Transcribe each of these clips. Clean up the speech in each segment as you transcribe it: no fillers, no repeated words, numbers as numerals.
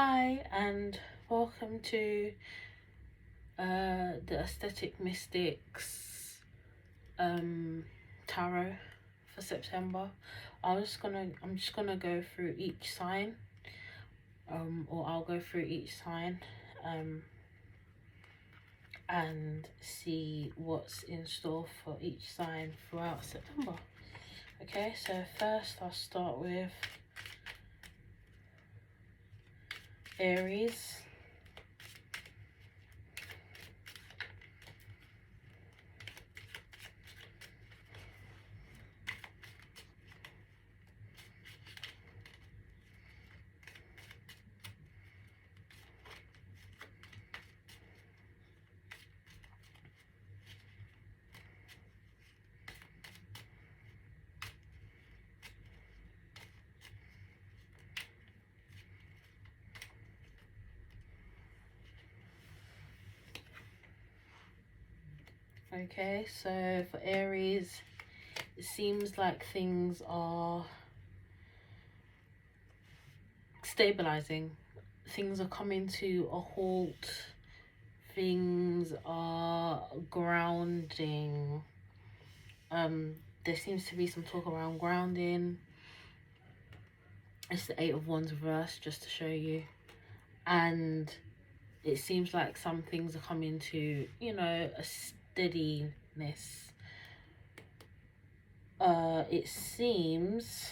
Hi and welcome to the Aesthetic Mystics tarot for September. I'm just gonna go through each sign, or I'll go through each sign and see what's in store for each sign throughout September. Okay, so first I'll start with Aries. Okay, so for Aries, it seems like things are stabilizing. Things are coming to a halt. Things are grounding. There seems to be some talk around grounding. It's the Eight of Wands reverse, just to show you. And it seems like some things are coming to, you know, a steadiness. It seems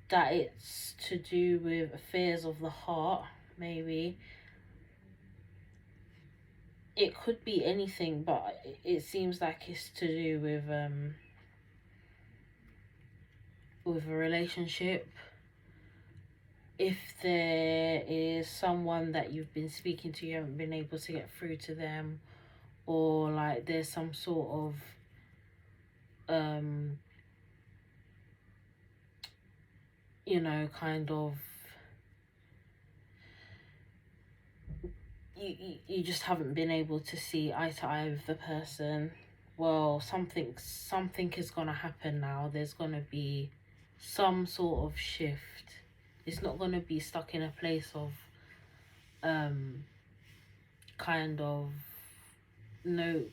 that it's to do with affairs of the heart, maybe. It could be anything, but it seems like it's to do with a relationship. If there is someone that you've been speaking to, you haven't been able to get through to them, or like there's some sort of you know, kind of you just haven't been able to see eye to eye with the person. Well, something is gonna happen now. There's gonna be some sort of shift. It's not gonna be stuck in a place of kind of no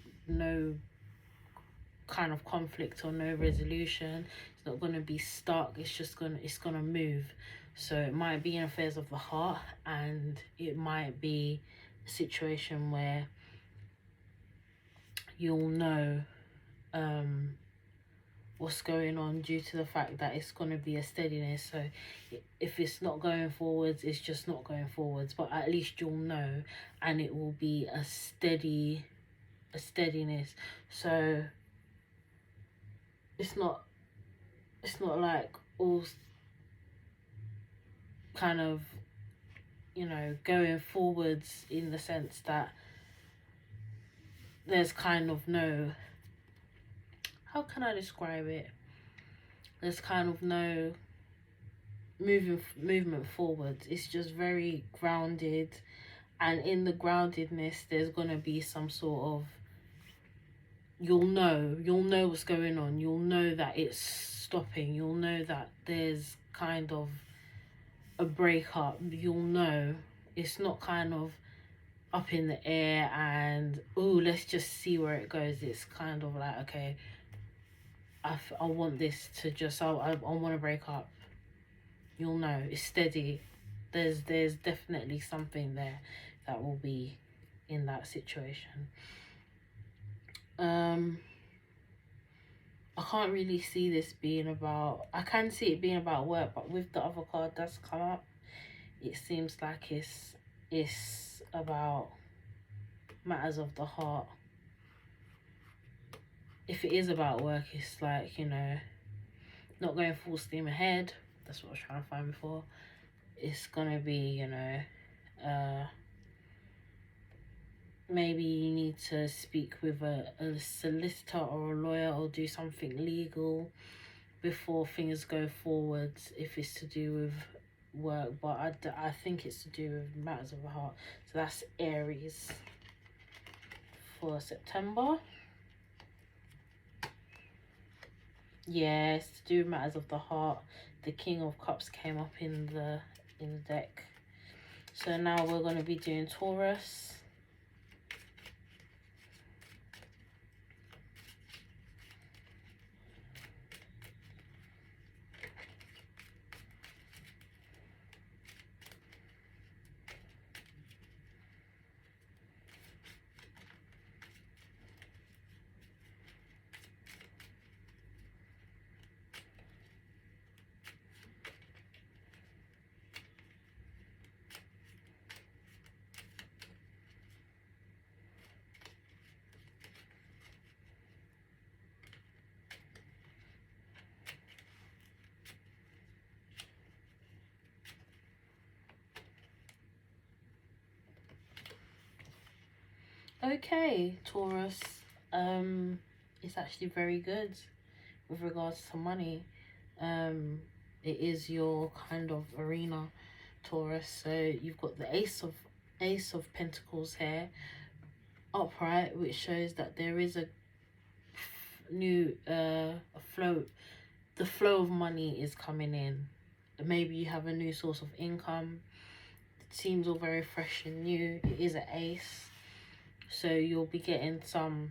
kind of conflict or no resolution. It's not gonna be stuck. It's gonna move. So it might be in affairs of the heart, and it might be a situation where you'll know what's going on due to the fact that it's going to be a steadiness. So if it's not going forwards, it's just not going forwards, but at least you'll know, and it will be a steadiness. So it's not like all kind of, you know, going forwards in the sense that there's kind of no, how can I describe it? There's kind of no movement forwards. It's just very grounded, and in the groundedness there's gonna be some sort of, you'll know what's going on. You'll know that it's stopping. You'll know that there's kind of a breakup. You'll know it's not kind of up in the air and, oh, let's just see where it goes. It's kind of like, okay, I want this to just, I want to break up. You'll know it's steady. There's definitely something there that will be in that situation. I can't really see this being about, I can see it being about work, but with the other card that's come up, it seems like it's about matters of the heart. If it is about work, it's like, you know, not going full steam ahead. That's what I was trying to find before. It's gonna be, you know, maybe you need to speak with a solicitor or a lawyer, or do something legal before things go forwards if it's to do with work. But I think it's to do with matters of the heart. So that's Aries for September. Yeah, it's to do with matters of the heart. The King of Cups came up in the deck. So now we're going to be doing Taurus. Okay, Taurus. It's actually very good with regards to money. It is your kind of arena, Taurus. So you've got the Ace of Pentacles here, upright, which shows that there is a new flow. The flow of money is coming in. Maybe you have a new source of income. It seems all very fresh and new. It is an ace, so you'll be getting some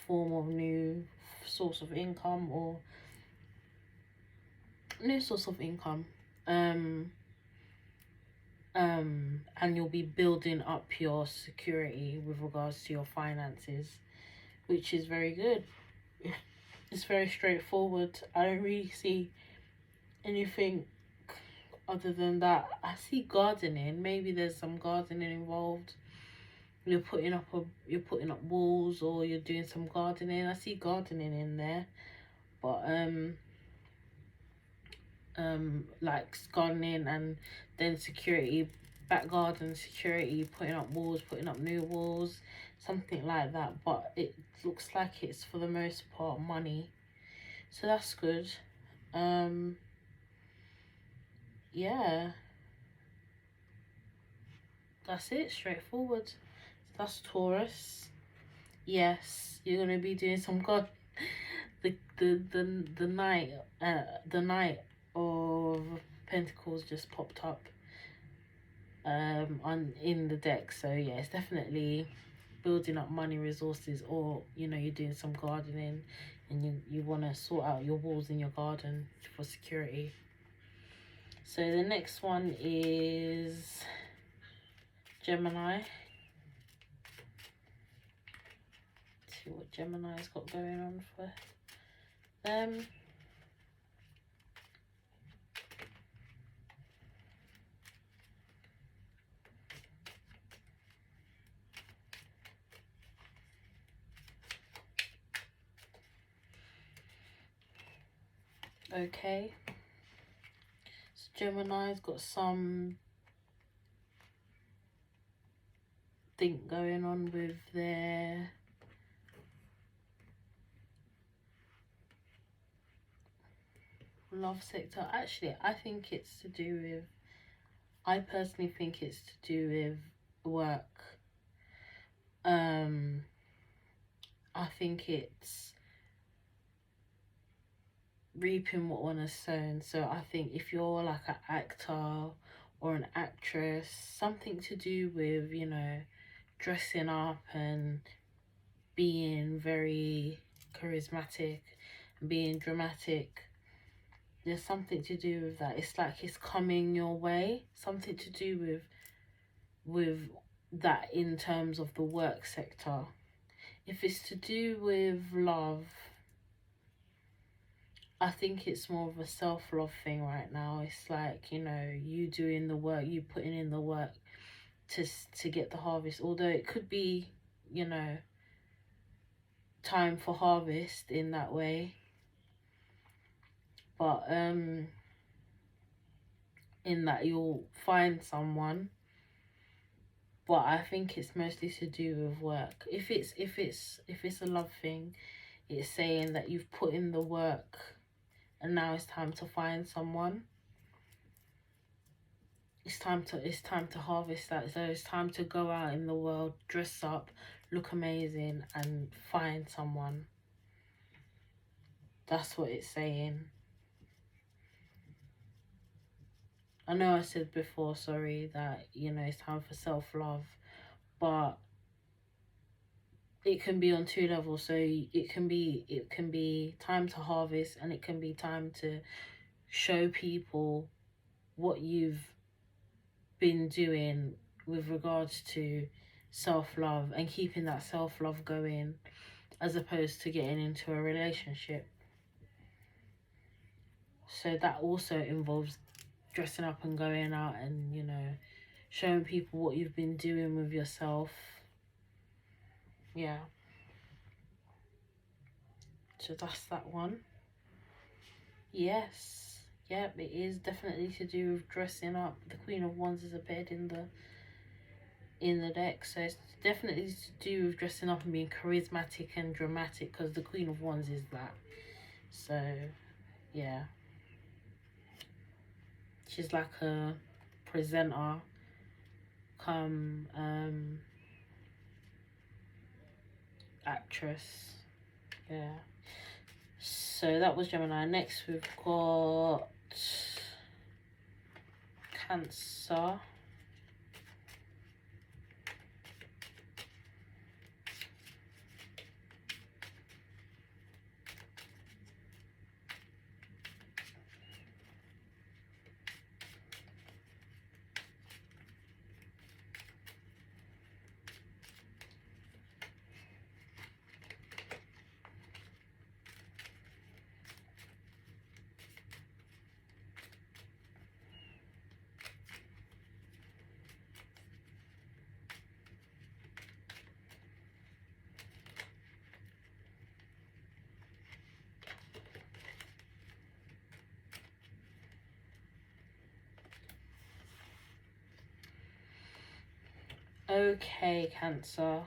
form of new source of income or new source of income. And you'll be building up your security with regards to your finances, which is very good. It's very straightforward. I don't really see anything other than that. I see gardening. Maybe there's some gardening involved. You're putting up walls, or you're doing some gardening. I see gardening in there, but like gardening and then security, back garden security, putting up walls, putting up new walls, something like that. But it looks like it's for the most part money, so that's good. Yeah, that's it, straightforward. That's Taurus. Yes, you're gonna be doing some god. The Knight of Pentacles just popped up in the deck. So yeah, it's definitely building up money resources, or you know, you're doing some gardening and you want to sort out your walls in your garden for security. So the next one is Gemini. Let's see what Gemini's got going on for them. Okay, so Gemini's got some thing going on with their love sector. Actually, I think it's to do with, I personally think it's to do with work. I think it's reaping what one has sown. So I think if you're like an actor or an actress, something to do with, you know, dressing up and being very charismatic and being dramatic, there's something to do with that. It's like it's coming your way, something to do with that in terms of the work sector. If it's to do with love, I think it's more of a self-love thing right now. It's like, you know, you doing the work, you putting in the work to get the harvest. Although it could be, you know, time for harvest in that way. But in that you'll find someone. But I think it's mostly to do with work. If it's a love thing, it's saying that you've put in the work and now it's time to find someone. It's time to harvest that. So it's time to go out in the world, dress up, look amazing, and find someone. That's what it's saying. I know I said before, sorry, that, you know, it's time for self-love, but it can be on two levels. So it can be time to harvest, and it can be time to show people what you've been doing with regards to self-love and keeping that self-love going, as opposed to getting into a relationship. So that also involves dressing up and going out and, you know, showing people what you've been doing with yourself. Yeah. So that's that one. Yes. Yep, it is definitely to do with dressing up. The Queen of Wands is a bed in the deck, so it's definitely to do with dressing up and being charismatic and dramatic, because the Queen of Wands is that. So yeah, she's like a presenter come actress. Yeah. So that was Gemini. Next we've got Cancer. Okay, Cancer.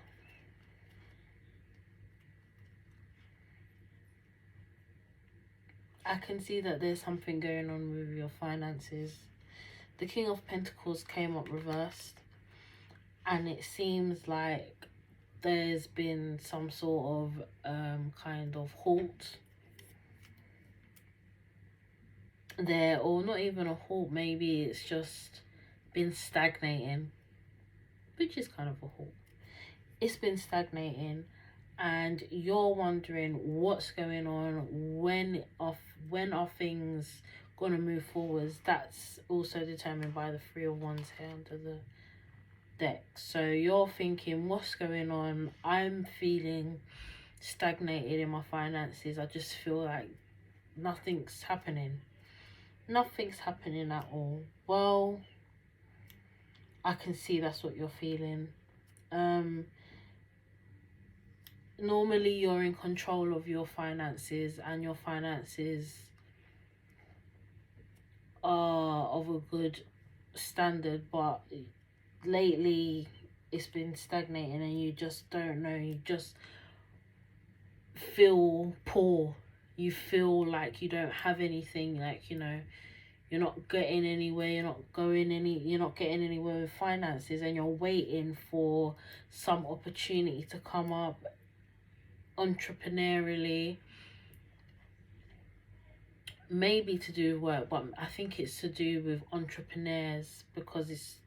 I can see that there's something going on with your finances. The King of Pentacles came up reversed, and it seems like there's been some sort of kind of halt there, or not even a halt, maybe it's just been stagnating, which is kind of a halt. It's been stagnating, and you're wondering what's going on, when are things gonna move forwards. That's also determined by the Three of Wands here under the deck. So you're thinking, what's going on? I'm feeling stagnated in my finances. I just feel like nothing's happening at all. Well, I can see that's what you're feeling. Normally you're in control of your finances, and your finances are of a good standard, but lately it's been stagnating, and you just don't know, you just feel poor, you feel like you don't have anything, like, you know, you're not getting anywhere, you're not getting anywhere with finances, and you're waiting for some opportunity to come up entrepreneurially, maybe to do with work, but I think it's to do with entrepreneurs, because it's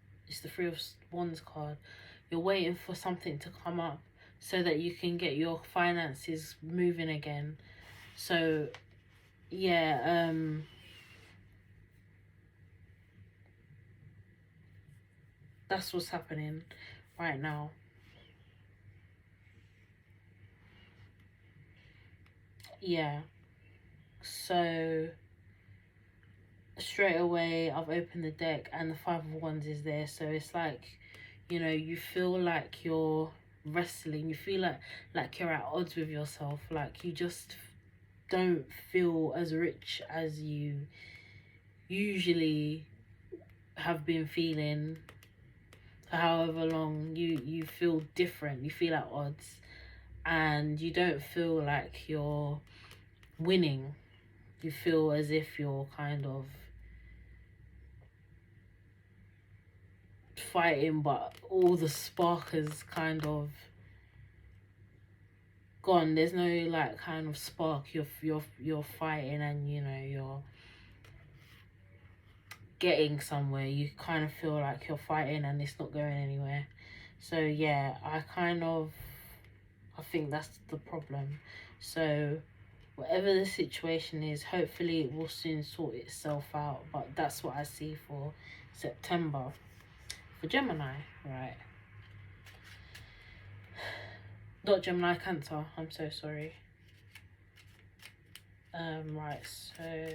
the Three of Wands card. You're waiting for something to come up so that you can get your finances moving again. So yeah, that's what's happening right now. Yeah. So straight away I've opened the deck, and the Five of Wands is there. So it's like, you know, you feel like you're wrestling, you feel like you're at odds with yourself, like you just don't feel as rich as you usually have been feeling for however long. You feel different, you feel at odds, and you don't feel like you're winning. You feel as if you're kind of fighting, but all the spark is kind of gone. There's no like kind of spark. You're fighting, and you know getting somewhere. You kind of feel like you're fighting and it's not going anywhere. So yeah, I think that's the problem. So whatever the situation is, hopefully it will soon sort itself out. But that's what I see for September for Gemini, right? Not Gemini, Cancer. I'm so sorry. Right, so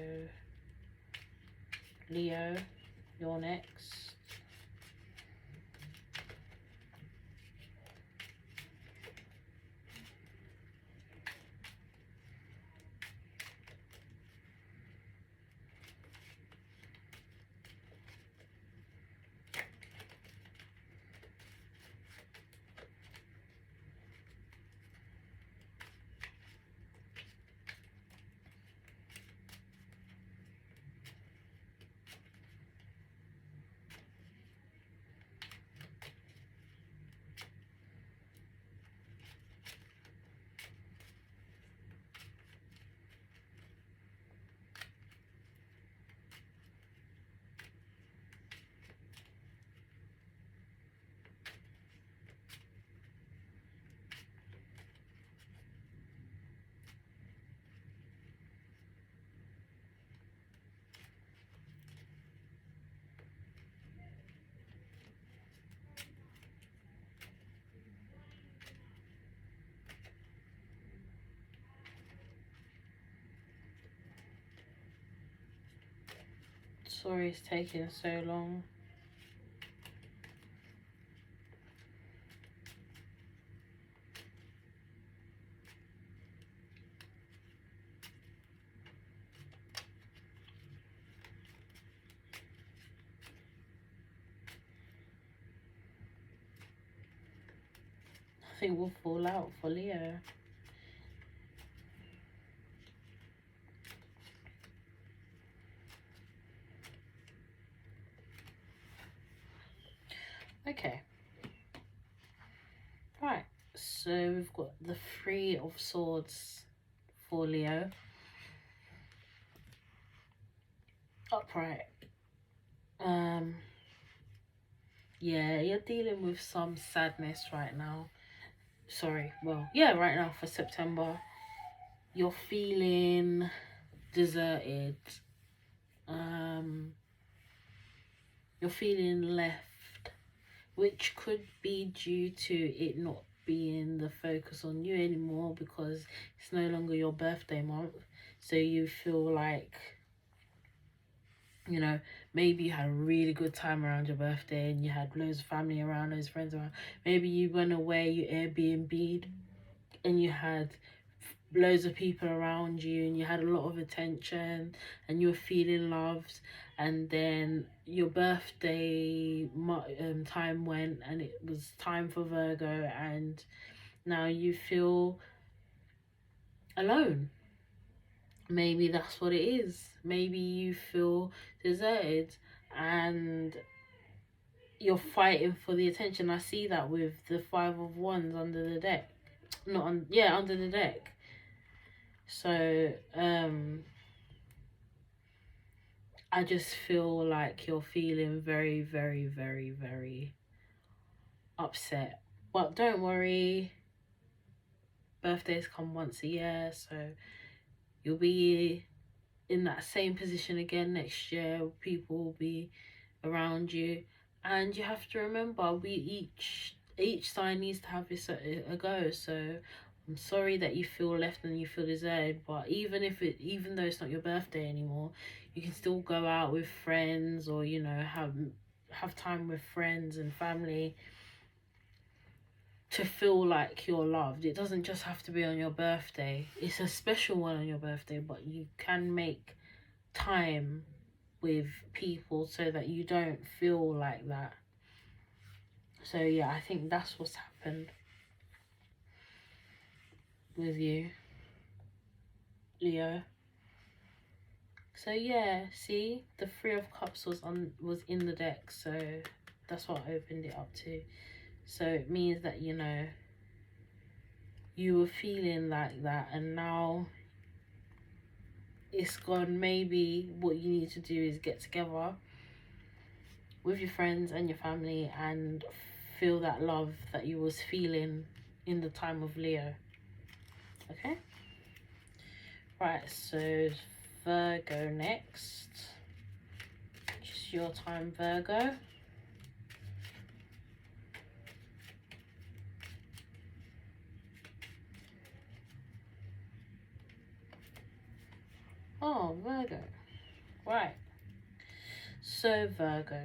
Leo, you're next. Sorry it's taking so long. I think we'll fall out for Leo. Okay. Right. So we've got the Three of Swords for Leo. Upright. Yeah, you're dealing with some sadness right now. Sorry, well, yeah, right now for September. You're feeling deserted. You're feeling left, which could be due to it not being the focus on you anymore because it's no longer your birthday month. So you feel like, you know, maybe you had a really good time around your birthday and you had loads of family around, loads of friends around. Maybe you went away, you Airbnb'd, and you had loads of people around you and you had a lot of attention and you were feeling loved, and then your birthday time went and it was time for Virgo and now you feel alone. Maybe that's what it is. Maybe you feel deserted and you're fighting for the attention. I see that with the Five of Wands under the deck. Not on, yeah, under the deck. So I just feel like you're feeling very, very, very, very upset. But don't worry, birthdays come once a year, so you'll be in that same position again next year. People will be around you, and you have to remember, we each sign needs to have this a go. So I'm sorry that you feel left and you feel deserted, but even though it's not your birthday anymore, you can still go out with friends, or you know, have time with friends and family to feel like you're loved. It doesn't just have to be on your birthday. It's a special one on your birthday, but you can make time with people so that you don't feel like that. So yeah, I think that's what's happened with you, Leo. So yeah, see, the Three of Cups was in the deck, so that's what I opened it up to. So it means that, you know, you were feeling like that and now it's gone. Maybe what you need to do is get together with your friends and your family and feel that love that you was feeling in the time of Leo. Okay, right, so Virgo next. Just your time, Virgo. Oh, Virgo. Right. So, Virgo.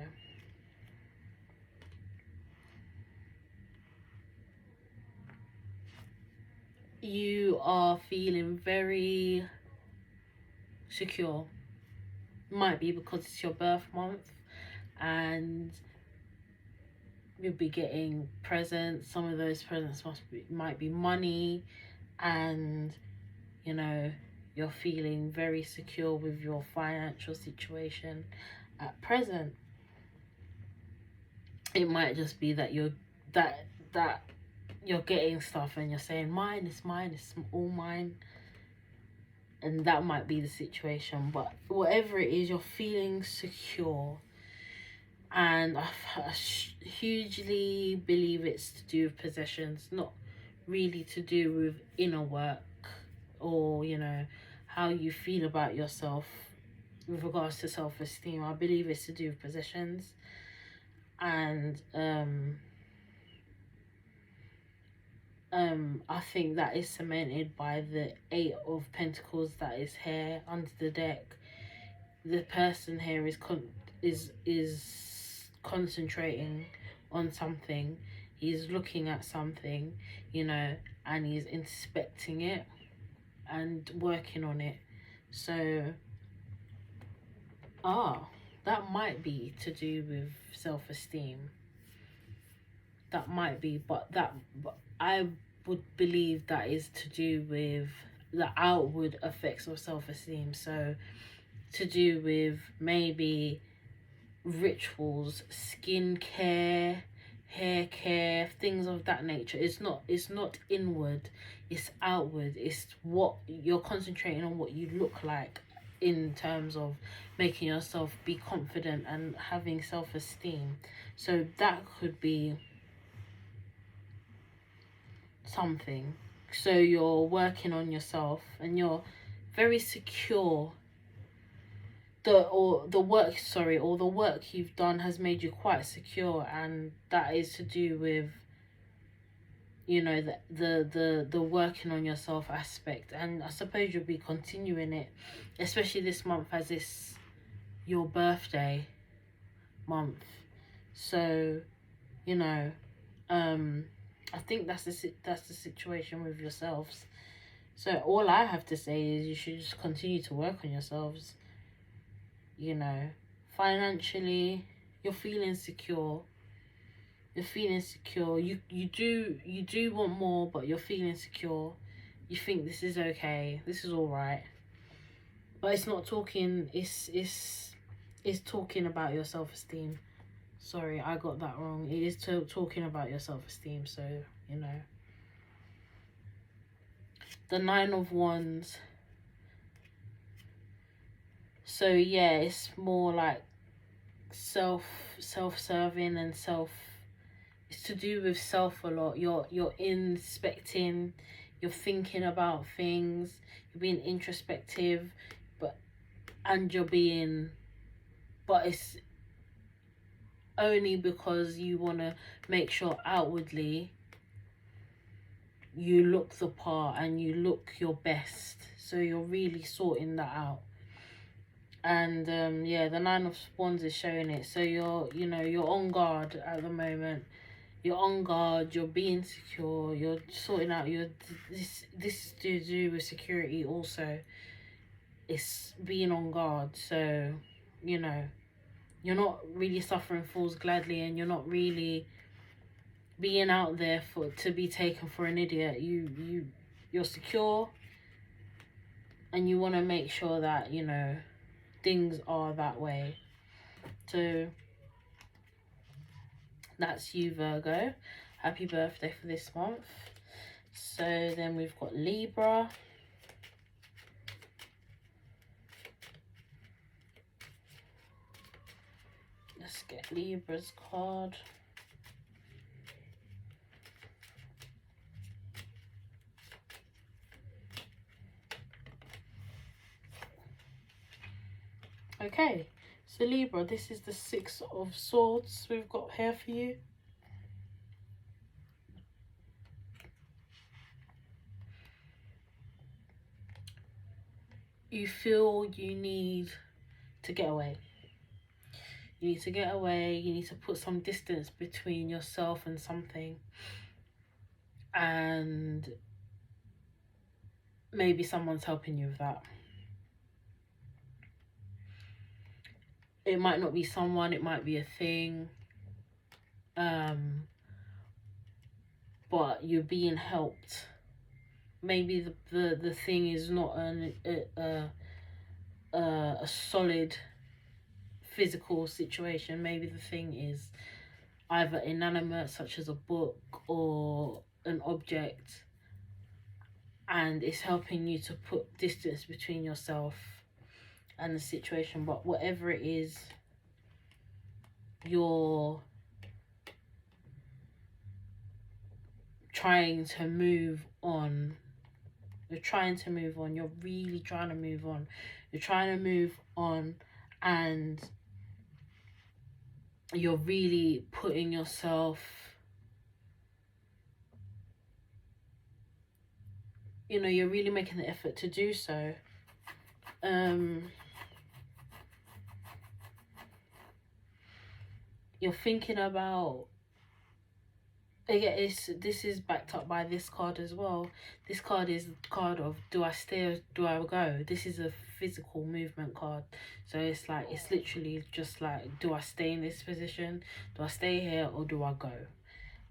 You are feeling very secure. Might be because it's your birth month and you'll be getting presents. Some of those presents might be money, and you know, you're feeling very secure with your financial situation at present. It might just be that you're getting stuff and you're saying mine, it's all mine, and that might be the situation. But whatever it is, you're feeling secure, and I hugely believe it's to do with possessions, not really to do with inner work or, you know, how you feel about yourself with regards to self-esteem. I believe it's to do with possessions. And I think that is cemented by the 8 of Pentacles that is here under the deck. The person here is concentrating on something. He's looking at something, you know, and he's inspecting it and working on it. So that might be to do with self-esteem. That might be, but I would believe that is to do with the outward effects of self-esteem. So to do with maybe rituals, skincare, hair care, things of that nature. It's not inward, it's outward. It's what you're concentrating on, what you look like, in terms of making yourself be confident and having self-esteem. So that could be something. So you're working on yourself and you're very secure. The work you've done has made you quite secure, and that is to do with, you know, the working on yourself aspect. And I suppose you'll be continuing it, especially this month, as it's your birthday month. So, you know, I think that's the situation with yourselves. So all I have to say is you should just continue to work on yourselves. You know, financially, you're feeling secure. You're feeling secure. You do want more, but you're feeling secure. You think this is okay. This is all right. But it's not talking. It's talking about your self-esteem. Sorry, I got that wrong. It is talking about your self-esteem. So, you know, the 9 of Wands. So yeah, it's more like self-serving and it's to do with self a lot. You're inspecting, you're thinking about things, you're being introspective, but it's only because you want to make sure outwardly you look the part and you look your best. So you're really sorting that out. And yeah, the 9 of Wands is showing it. So you're on guard at the moment. You're on guard, you're being secure, you're sorting out this is to do with security also. It's being on guard. So, you know, you're not really suffering fools gladly, and you're not really being out there to be taken for an idiot. You're secure, and you want to make sure that, you know, things are that way. So that's you, Virgo. Happy birthday for this month. So then we've got Libra. Let's get Libra's card. Okay, so Libra, this is the Six of Swords we've got here for you. You feel you need to get away. You need to get away. You need to put some distance between yourself and something. And maybe someone's helping you with that. It might not be someone, it might be a thing. But you're being helped. Maybe the thing is not a solid physical situation. Maybe the thing is either inanimate, such as a book or an object, and it's helping you to put distance between yourself and the situation. But whatever it is, you're trying to move on. You're trying to move on. You're really trying to move on. You're trying to move on, and you're really putting yourself, you know, you're really making the effort to do so. You're thinking about, again, this is backed up by this card as well. This card is the card of, do I stay or do I go? This is a physical movement card. So it's like, it's literally just like, do I stay in this position? Do I stay here or do I go?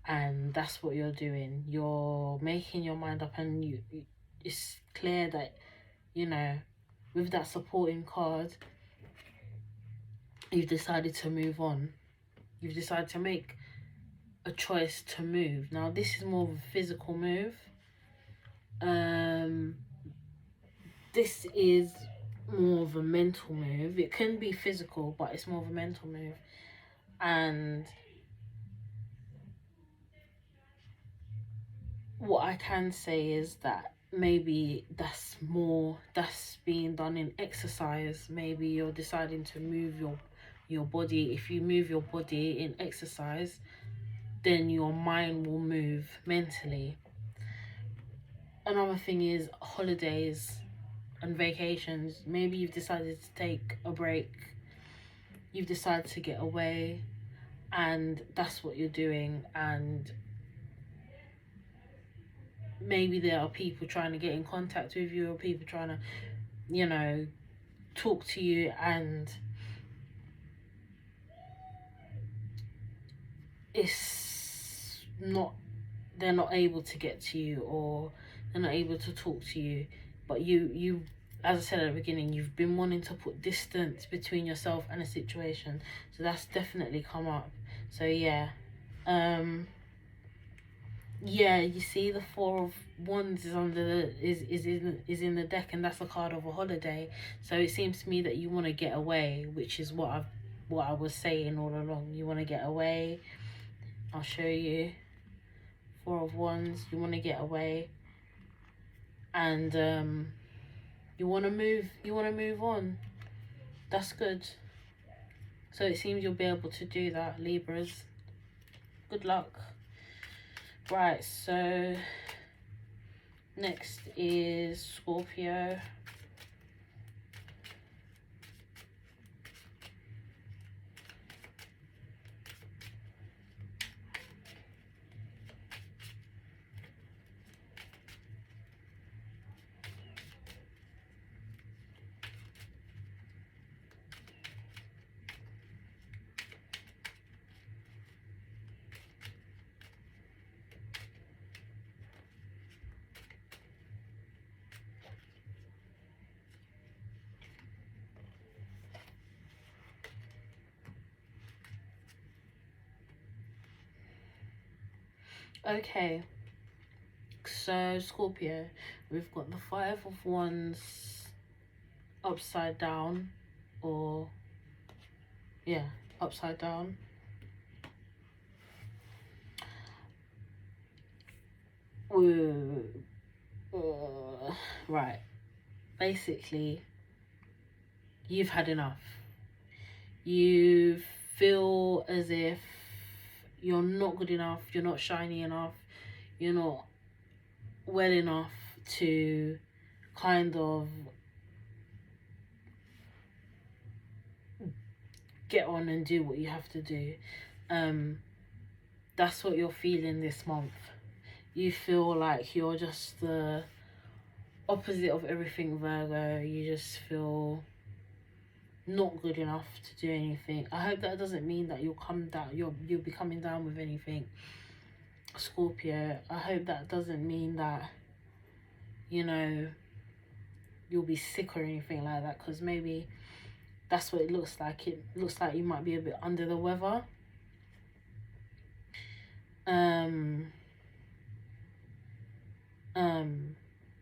And that's what you're doing. You're making your mind up, and it's clear that, you know, with that supporting card, you've decided to move on. You've decided to make a choice to move. Now this is more of a physical move. This is more of a mental move. It can be physical, but it's more of a mental move. And what I can say is that maybe that's being done in exercise. Maybe you're deciding to move your body. If you move your body in exercise, then your mind will move mentally. Another thing is holidays and vacations. Maybe you've decided to take a break. You've decided to get away, and that's what you're doing. And maybe there are people trying to get in contact with you, or people trying to, you know, talk to you, and it's not, they're not able to get to you, or they're not able to talk to you. But you, as I said at the beginning, you've been wanting to put distance between yourself and a situation. So that's definitely come up. So yeah. Yeah, you see the Four of Wands is under the is in the deck, and that's a card of a holiday. So it seems to me that you want to get away, which is what I was saying all along. You want to get away. I'll show you. Four of Wands. You want to get away, and you want to move. You want to move on. That's good. So it seems you'll be able to do that, Libras. Good luck. Right, so next is Scorpio. Okay, so Scorpio, we've got the Five of Wands upside down, or yeah, upside down. Right. Basically, you've had enough. You feel as if you're not good enough, you're not shiny enough, you're not well enough to kind of get on and do what you have to do. That's what you're feeling this month. You feel like you're just the opposite of everything, Virgo. You just feel not good enough to do anything. I hope that doesn't mean that you'll come down, you'll be coming down with anything, Scorpio. I hope that doesn't mean that, you know, you'll be sick or anything like that, because maybe that's what it looks like. It looks like you might be a bit under the weather.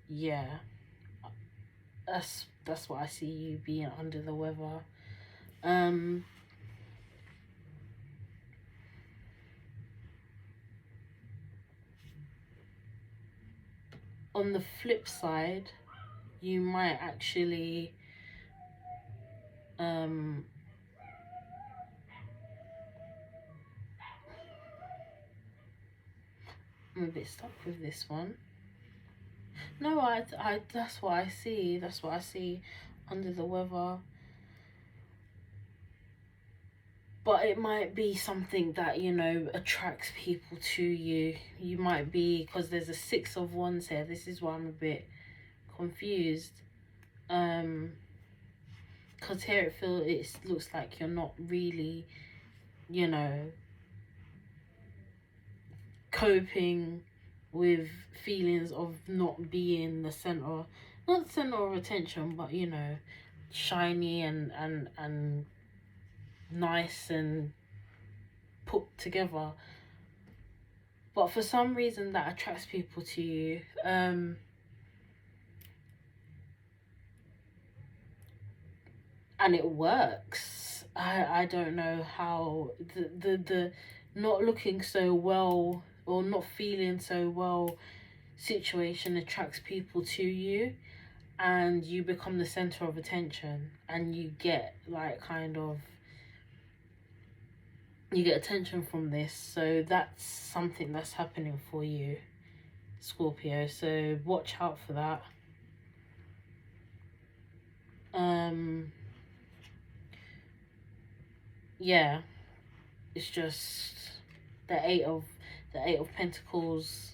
Yeah, that's what I see, you being under the weather. On the flip side, you might actually I'm a bit stuck with this one. No, I that's what I see. That's what I see, under the weather. But it might be something that, you know, attracts people to you. You might be, because there's a 6 of Wands here. This is why I'm a bit confused. Because here it looks like you're not really, you know, coping with feelings of not being the center, not the center of attention, but, you know, shiny and nice and put together. But for some reason that attracts people to you. And it works. I don't know how the not looking so well or not feeling so well situation attracts people to you, and you become the center of attention, and you get like kind of, you get attention from this. So that's something that's happening for you, Scorpio, so watch out for that. Yeah, it's just the eight of Pentacles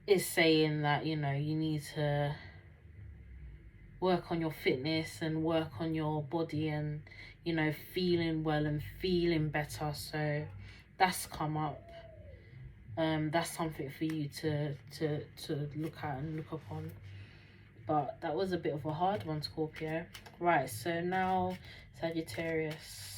is saying that, you know, you need to work on your fitness and work on your body and, you know, feeling well and feeling better. So that's come up. That's something for you to look at and look upon. But that was a bit of a hard one, Scorpio. Right, so now Sagittarius.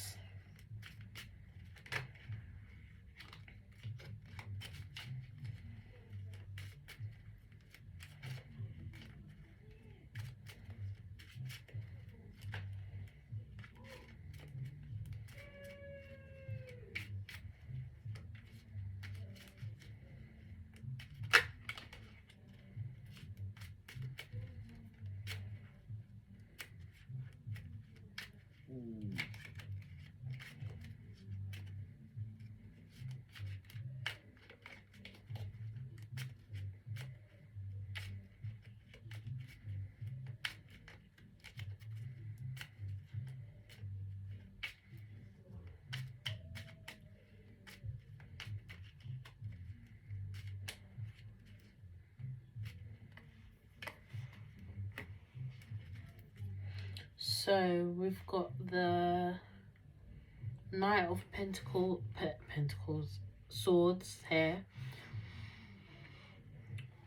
So we've got the Knight of Pentacles, Swords here,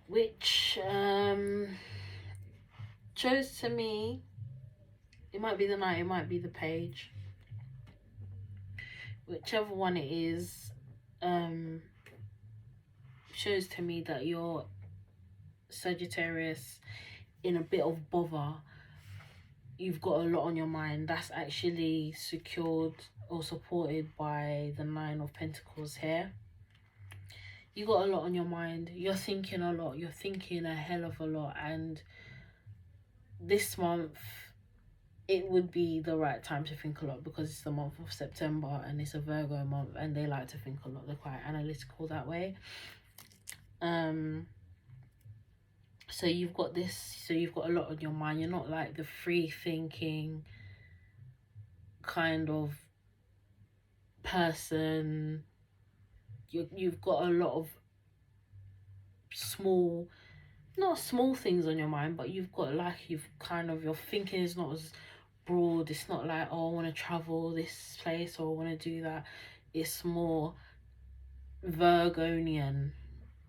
which shows to me, it might be the Knight, it might be the Page, whichever one it is, shows to me that you're, Sagittarius, in a bit of bother you've got a lot on your mind. That's actually secured or supported by the Nine of Pentacles here. You got a lot on your mind. You're thinking a lot. You're thinking a hell of a lot. And this month, it would be the right time to think a lot, because it's the month of September and it's a Virgo month, and they like to think a lot. They're quite analytical that way. So you've got a lot on your mind. You're not like the free thinking kind of person. You've got a lot of not small things on your mind, but you've got like, your thinking is not as broad. It's not like, oh, I want to travel this place, or I want to do that. It's more Virgonian,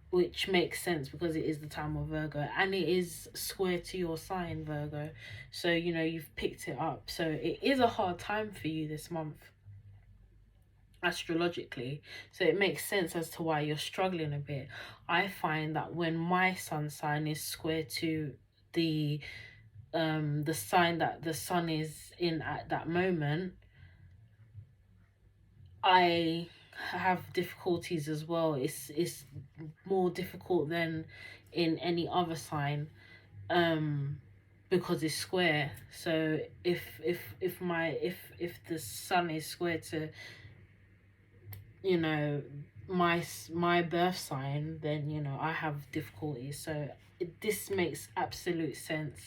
which makes sense because it is the time of Virgo, and it is square to your sign, Virgo. So, you know, you've picked it up. So it is a hard time for you this month, astrologically. So it makes sense as to why you're struggling a bit. I find that when my sun sign is square to the sign that the sun is in at that moment, I have difficulties as well. It's more difficult than in any other sign, because it's square. So if the sun is square to, you know, my birth sign, then, you know, I have difficulties. So this makes absolute sense.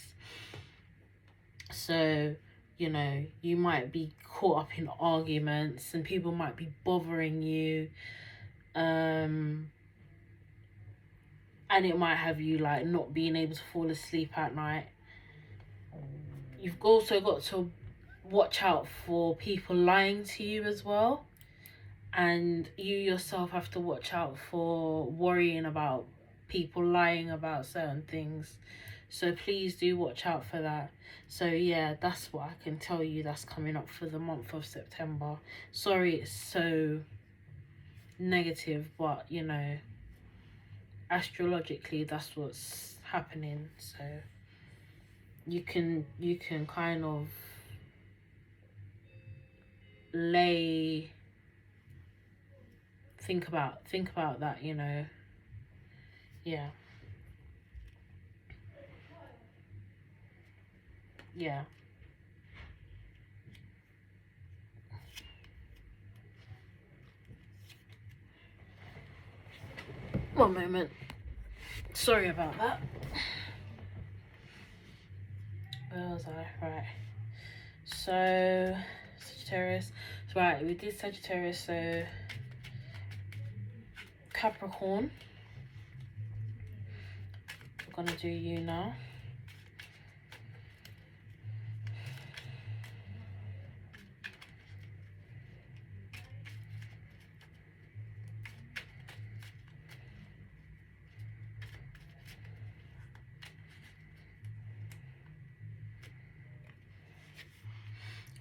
So, you know, you might be caught up in arguments and people might be bothering you, and it might have you like not being able to fall asleep at night. You've also got to watch out for people lying to you as well, and you yourself have to watch out for worrying about people lying about certain things. So please do watch out for that. So yeah, that's what I can tell you that's coming up for the month of September. Sorry it's so negative, but you know, astrologically that's what's happening. So you can kind of think about that, you know. Yeah. Yeah. One moment. Sorry about that. Where was I? Right. So, Sagittarius. Right, we did Sagittarius, so Capricorn. We're gonna do you now.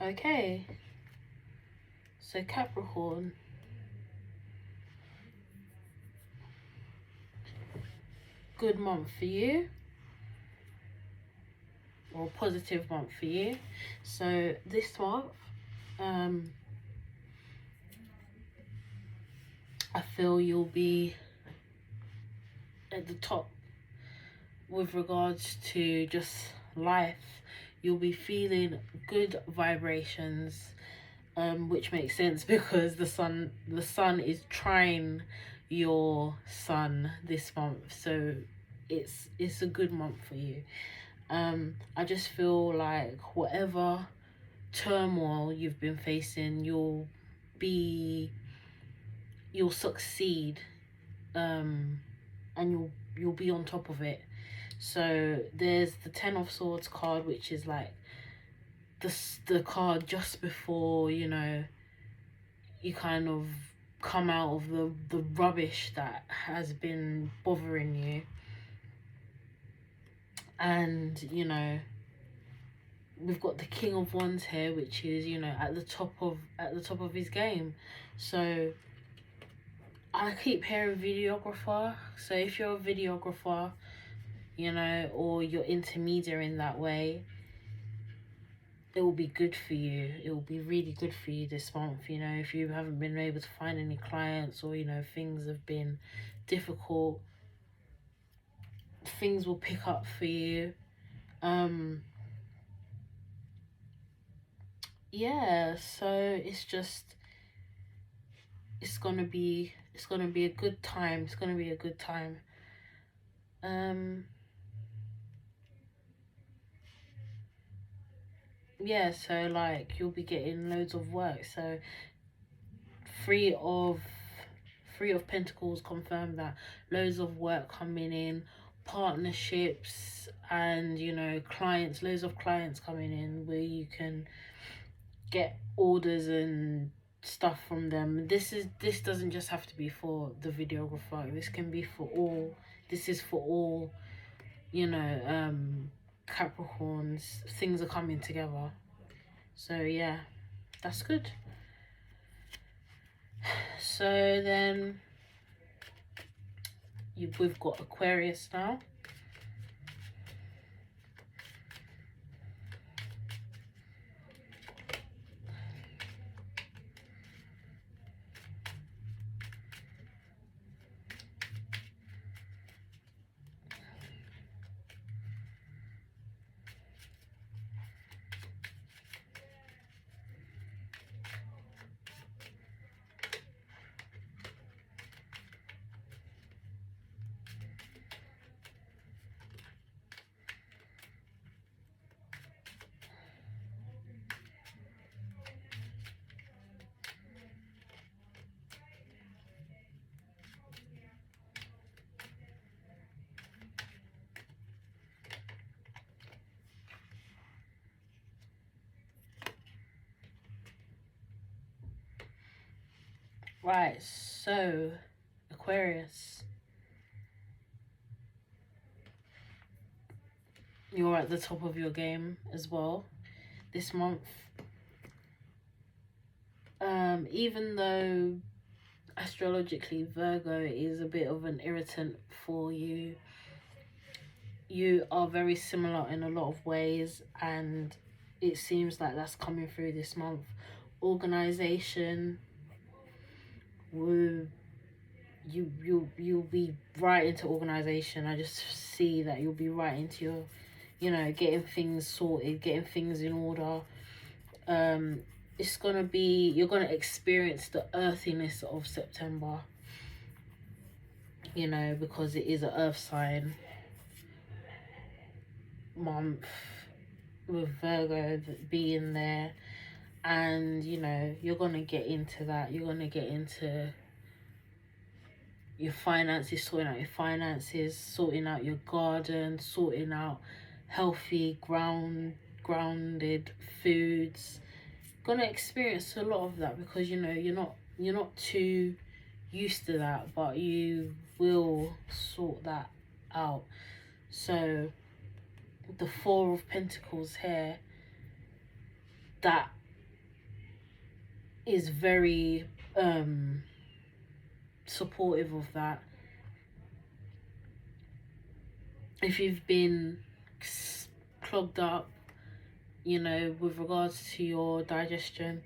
Okay, so Capricorn, good month for you, or positive month for you. So this month, I feel you'll be at the top with regards to just life. You'll be feeling good vibrations, which makes sense because the sun is trine your sun this month, so it's a good month for you. I just feel like whatever turmoil you've been facing, you'll succeed, and you'll be on top of it. So there's the Ten of Swords card, which is like the card just before, you know, you kind of come out of the rubbish that has been bothering you. And, you know, we've got the King of Wands here, which is, you know, at the top of his game. So I keep hearing videographer. So if you're a videographer, you know, or you're intermediary in that way, it will be good for you. It will be really good for you this month. You know, if you haven't been able to find any clients, or, you know, things have been difficult, things will pick up for you. Yeah, so it's gonna be a good time. It's gonna be a good time. Yeah, so like you'll be getting loads of work. So three of Pentacles confirm that loads of work coming in, partnerships, and, you know, clients, loads of clients coming in where you can get orders and stuff from them. This doesn't just have to be for the videographer. This can be for all. This is for all, you know, Capricorns. Things are coming together. So yeah, that's good. So then we've got Aquarius now. Right, so Aquarius, you're at the top of your game as well this month. Even though astrologically Virgo is a bit of an irritant for you, you are very similar in a lot of ways, and it seems like that's coming through this month. Organization, you'll be right into organization. I just see that you'll be right into your, you know, getting things sorted, getting things in order. It's gonna be, you're gonna experience the earthiness of September, you know, because it is an earth sign month with Virgo being there. And, you know, you're gonna get into that. You're gonna get into your finances, sorting out your finances, sorting out your garden, sorting out healthy grounded foods. Gonna experience a lot of that, because, you know, you're not too used to that, but you will sort that out. So the Four of Pentacles here, that is very supportive of that. If you've been clogged up, you know, with regards to your digestion,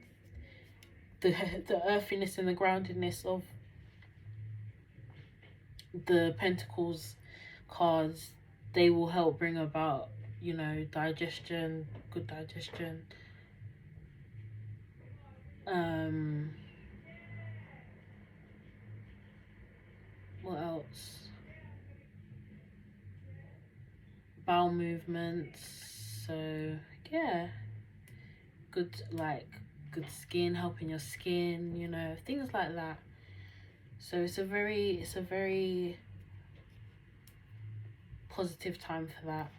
the earthiness and the groundedness of the Pentacles cards, they will help bring about, you know, digestion, good digestion. What else? Bowel movements. So yeah, good, like good skin, helping your skin, you know, things like that. So it's a very positive time for that.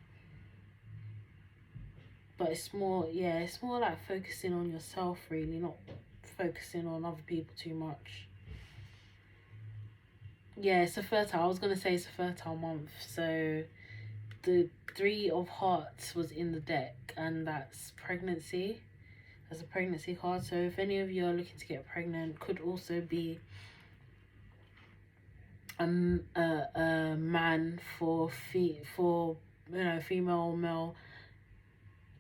But it's more, yeah, it's more like focusing on yourself, really, not focusing on other people too much. Yeah, it's a fertile, I was going to say it's a fertile month. So the Three of Hearts was in the deck, and that's pregnancy. That's a pregnancy card. So if any of you are looking to get pregnant, could also be a man for you know, female or male.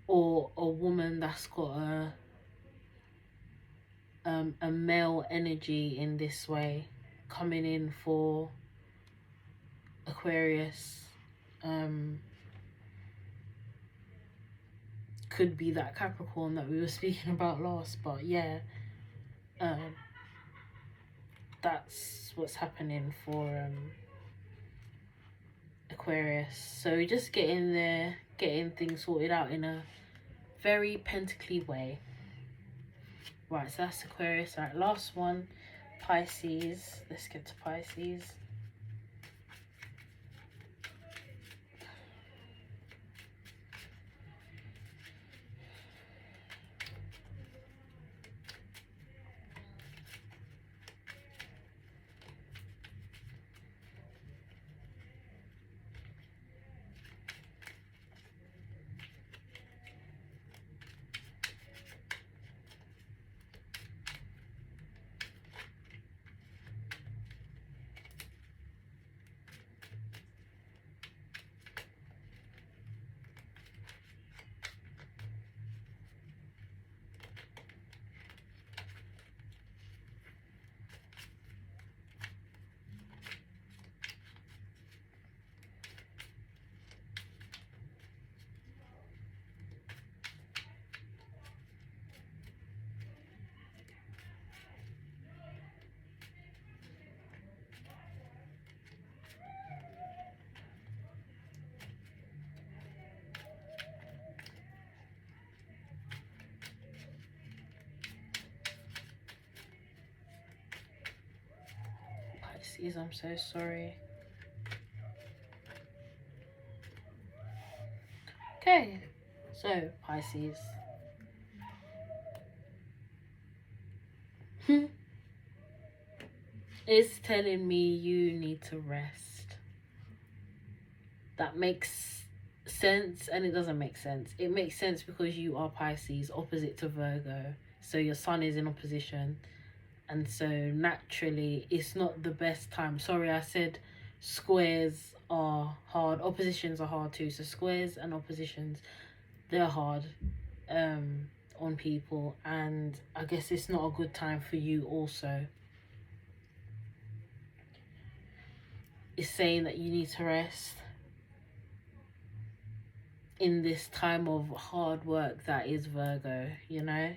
or a woman that's got a male energy in this way coming in for Aquarius. Could be that Capricorn that we were speaking about last, but yeah, that's what's happening for Aquarius. So just getting there, getting things sorted out in a very pentacly way. Right, so that's Aquarius. Right, last one, Pisces. Let's get to Pisces. Pisces, I'm so sorry. Okay, so Pisces. It's telling me you need to rest. That makes sense, and it doesn't make sense. It makes sense because you are Pisces, opposite to Virgo. So your sun is in opposition. And so naturally, it's not the best time. Sorry, I said squares are hard. Oppositions are hard too. So squares and oppositions, they're hard on people. And I guess it's not a good time for you also. It's saying that you need to rest in this time of hard work that is Virgo, you know.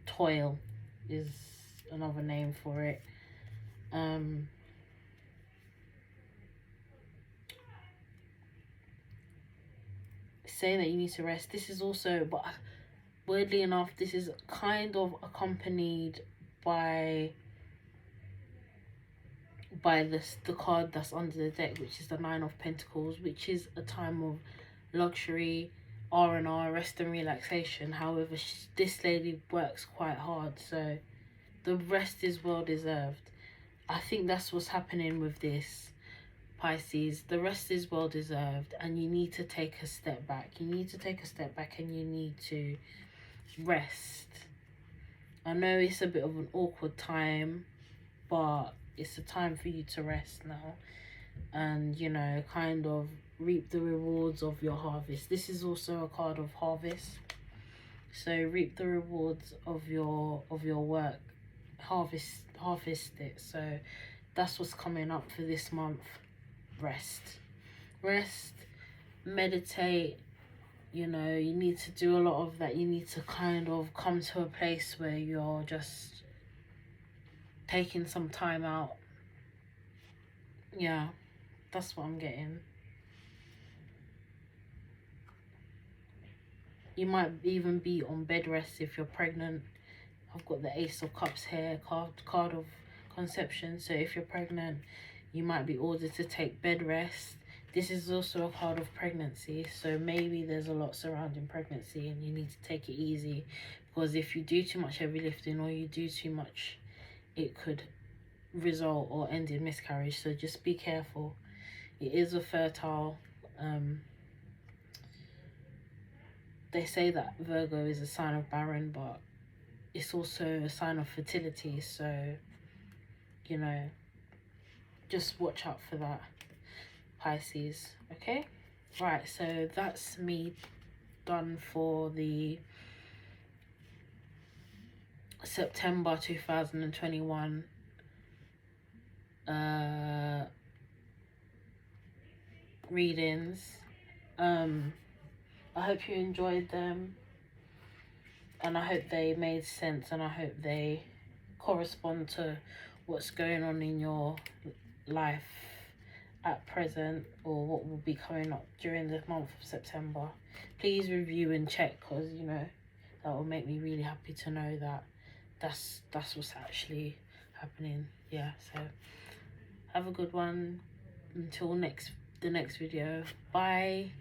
Toil is another name for it. Saying that you need to rest. This is also, but weirdly enough, this is kind of accompanied by the card that's under the deck, which is the Nine of Pentacles, which is a time of luxury, R&R, rest and relaxation. However, this lady works quite hard, so the rest is well deserved. I think that's what's happening with this, Pisces. The rest is well deserved, and you need to take a step back. You need to take a step back, and you need to rest. I know it's a bit of an awkward time, but it's a time for you to rest now, and you know, kind of reap the rewards of your harvest. This is also a card of harvest, so reap the rewards of your work. Harvest it. So that's what's coming up for this month. Rest, meditate. You know, you need to do a lot of that. You need to kind of come to a place where you're just taking some time out. Yeah, that's what I'm getting. You might even be on bed rest if you're pregnant. I've got the Ace of Cups here, card of conception. So if you're pregnant, you might be ordered to take bed rest. This is also a card of pregnancy, so maybe there's a lot surrounding pregnancy and you need to take it easy, because if you do too much heavy lifting or you do too much, it could result or end in miscarriage. So just be careful. It is a fertile, they say that Virgo is a sign of barren, but it's also a sign of fertility. So, you know, just watch out for that, Pisces. Okay, Right, so that's me done for the September 2021 readings. I hope you enjoyed them, and I hope they made sense, and I hope they correspond to what's going on in your life at present, or what will be coming up during the month of September. Please review and check, because you know that will make me really happy to know that that's what's actually happening. Yeah, so have a good one until the next video. Bye.